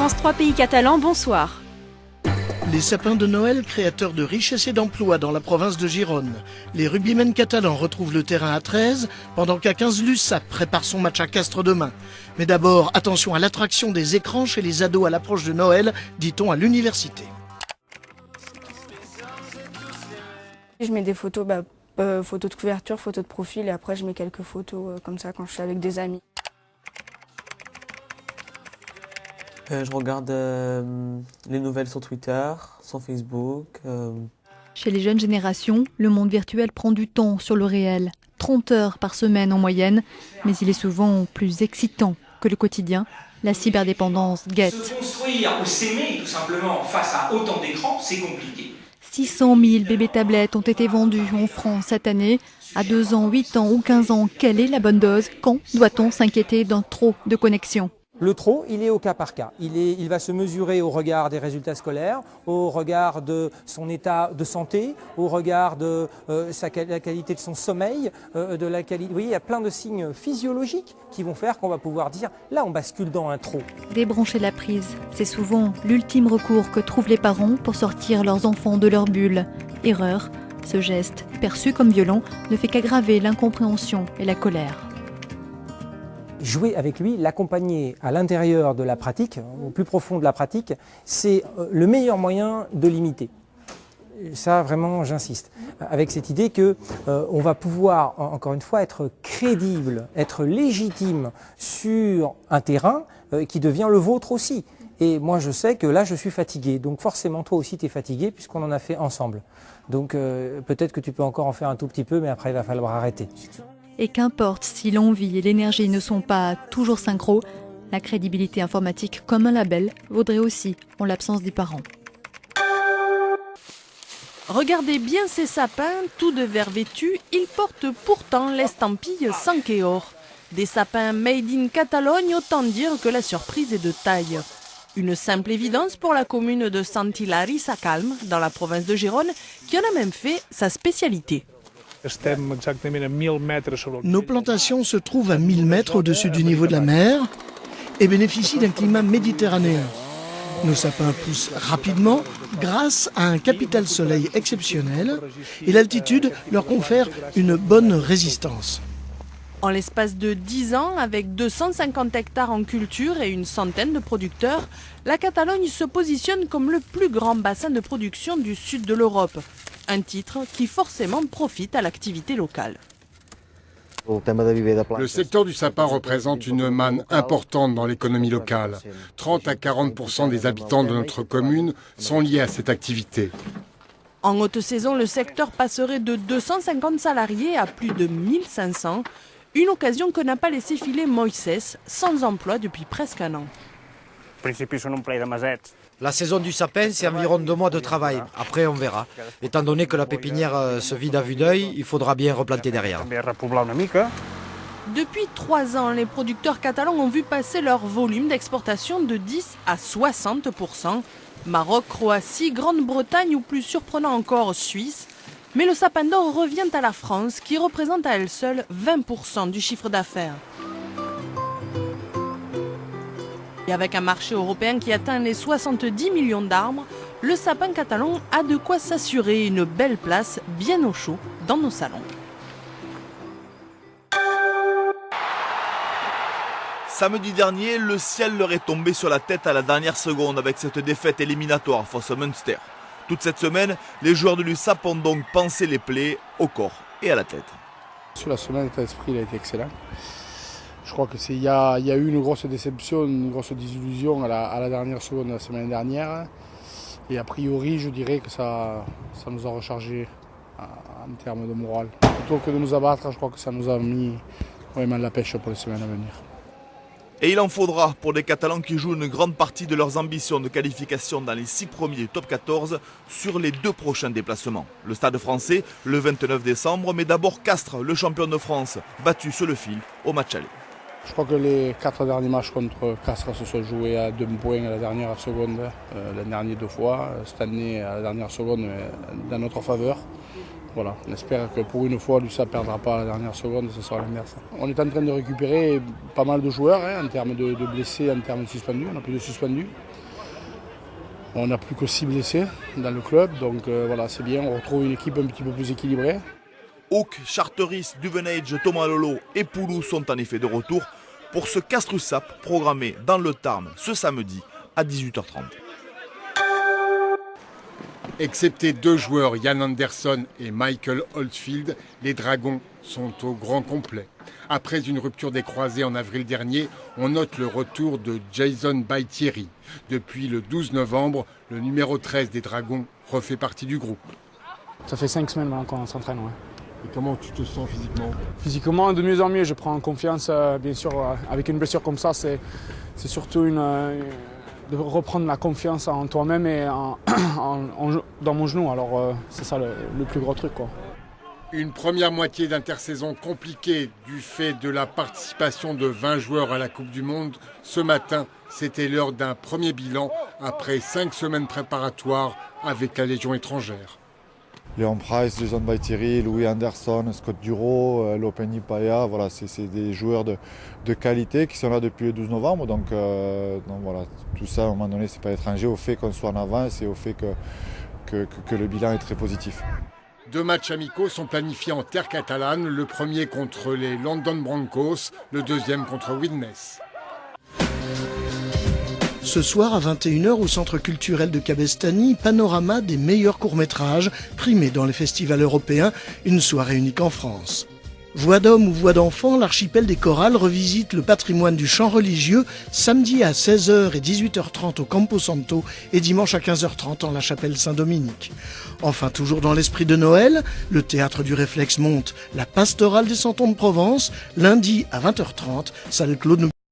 France 3 Pays Catalans, bonsoir. Les sapins de Noël, créateurs de richesse et d'emplois dans la province de Gironde. Les rugbymen catalans retrouvent le terrain à 13, pendant qu'à 15, l'USAP prépare son match à Castres demain. Mais d'abord, attention à l'attraction des écrans chez les ados à l'approche de Noël, dit-on à l'université. Je mets des photos, photos de couverture, photos de profil, et après je mets quelques photos comme ça quand je suis avec des amis. Je regarde les nouvelles sur Twitter, sur Facebook. Chez les jeunes générations, le monde virtuel prend du temps sur le réel. 30 heures par semaine en moyenne, mais il est souvent plus excitant que le quotidien. La cyberdépendance guette. Se construire ou s'aimer tout simplement face à autant d'écrans, c'est compliqué. 600 000 bébés tablettes ont été vendus en France cette année. À 2 ans, 8 ans ou 15 ans, quelle est la bonne dose? Quand doit-on s'inquiéter d'un trop de connexion? Le trop, il est au cas par cas. Il va se mesurer au regard des résultats scolaires, au regard de son état de santé, au regard de la qualité de son sommeil, oui, il y a plein de signes physiologiques qui vont faire qu'on va pouvoir dire là on bascule dans un trop. Débrancher la prise, c'est souvent l'ultime recours que trouvent les parents pour sortir leurs enfants de leur bulle. Erreur, ce geste, perçu comme violent, ne fait qu'aggraver l'incompréhension et la colère. Jouer avec lui, l'accompagner à l'intérieur de la pratique, au plus profond de la pratique, c'est le meilleur moyen de l'imiter. Ça, vraiment, j'insiste. Avec cette idée qu'on va pouvoir, encore une fois, être crédible, être légitime sur un terrain qui devient le vôtre aussi. Et moi, je sais que là, je suis fatigué. Donc forcément, toi aussi, tu es fatigué puisqu'on en a fait ensemble. Donc peut-être que tu peux encore en faire un tout petit peu, mais après, il va falloir arrêter. Et qu'importe si l'envie et l'énergie ne sont pas toujours synchro, la crédibilité informatique comme un label vaudrait aussi en l'absence des parents. Regardez bien ces sapins, tout de vert vêtus, ils portent pourtant l'estampille Sanqueor. Des sapins made in Catalogne, autant dire que la surprise est de taille. Une simple évidence pour la commune de Sant Hilari Sacalm, dans la province de Gironde, qui en a même fait sa spécialité. Nos plantations se trouvent à 1000 mètres au-dessus du niveau de la mer et bénéficient d'un climat méditerranéen. Nos sapins poussent rapidement grâce à un capital soleil exceptionnel et l'altitude leur confère une bonne résistance. En l'espace de 10 ans, avec 250 hectares en culture et une centaine de producteurs, la Catalogne se positionne comme le plus grand bassin de production du sud de l'Europe. Un titre qui forcément profite à l'activité locale. Le secteur du sapin représente une manne importante dans l'économie locale. 30 à 40% des habitants de notre commune sont liés à cette activité. En haute saison, le secteur passerait de 250 salariés à plus de 1500. Une occasion que n'a pas laissé filer Moïse, sans emploi depuis presque un an. La saison du sapin, c'est environ 2 mois de travail. Après, on verra. Étant donné que la pépinière se vide à vue d'œil, il faudra bien replanter derrière. Depuis 3 ans, les producteurs catalans ont vu passer leur volume d'exportation de 10 à 60%. Maroc, Croatie, Grande-Bretagne ou plus surprenant encore Suisse. Mais le sapin d'or revient à la France qui représente à elle seule 20% du chiffre d'affaires. Et avec un marché européen qui atteint les 70 millions d'arbres, le sapin catalan a de quoi s'assurer une belle place bien au chaud dans nos salons. Samedi dernier, le ciel leur est tombé sur la tête à la dernière seconde avec cette défaite éliminatoire face au Munster. Toute cette semaine, les joueurs de l'USAP ont donc pansé les plaies au corps et à la tête. Sur la semaine, l'état d'esprit a été excellent. Je crois qu'il y a eu une grosse déception, une grosse désillusion à la dernière seconde de la semaine dernière. Et a priori, je dirais que ça nous a rechargé en termes de morale. Plutôt que de nous abattre, je crois que ça nous a mis vraiment de la pêche pour les semaines à venir. Et il en faudra pour les Catalans qui jouent une grande partie de leurs ambitions de qualification dans les 6 premiers du top 14 sur les 2 prochains déplacements. Le Stade français le 29 décembre, mais d'abord Castres, le champion de France, battu sur le fil au match aller. Je crois que les 4 derniers matchs contre Castres se sont joués à 2 points à la dernière seconde, l'an dernier 2 fois, cette année à la dernière seconde dans notre faveur. Voilà, on espère que pour une fois, l'USAP ne perdra pas à la dernière seconde, ce sera l'inverse. On est en train de récupérer pas mal de joueurs en termes de blessés, en termes de suspendus. On n'a plus de suspendus. On n'a plus que 6 blessés dans le club, donc voilà, c'est bien. On retrouve une équipe un petit peu plus équilibrée. Hawk, Charteris, Duvenage, Thomas Lolo et Poulou sont en effet de retour pour ce Castres-USAP programmé dans le Tarn ce samedi à 18h30. Excepté 2 joueurs, Yann Anderson et Michael Oldfield, les Dragons sont au grand complet. Après une rupture des croisés en avril dernier, on note le retour de Jason Baitieri. Depuis le 12 novembre, le numéro 13 des Dragons refait partie du groupe. Ça fait 5 semaines maintenant qu'on s'entraîne. Ouais. Et comment tu te sens physiquement? Physiquement, de mieux en mieux. Je prends confiance. Bien sûr, avec une blessure comme ça, c'est surtout de reprendre la confiance en toi-même et dans mon genou. Alors c'est ça le plus gros truc, quoi. Une première moitié d'intersaison compliquée du fait de la participation de 20 joueurs à la Coupe du Monde. Ce matin, c'était l'heure d'un premier bilan après 5 semaines préparatoires avec la Légion étrangère. Léon Price, Jason Baitieri, Louis Anderson, Scott Duro, Lopeni Paya, voilà, c'est des joueurs de qualité qui sont là depuis le 12 novembre. Donc voilà, tout ça à un moment donné, c'est pas étranger au fait qu'on soit en avance et au fait que le bilan est très positif. 2 matchs amicaux sont planifiés en terre catalane, le premier contre les London Broncos, le deuxième contre Widnes. Ce soir à 21h au Centre culturel de Cabestany, panorama des meilleurs courts-métrages primés dans les festivals européens, une soirée unique en France. Voix d'homme ou voix d'enfant, l'archipel des chorales revisite le patrimoine du chant religieux samedi à 16h et 18h30 au Campo Santo et dimanche à 15h30 en la chapelle Saint-Dominique. Enfin, toujours dans l'esprit de Noël, le Théâtre du Réflexe monte la Pastorale des Santons de Provence, lundi à 20h30, salle Claude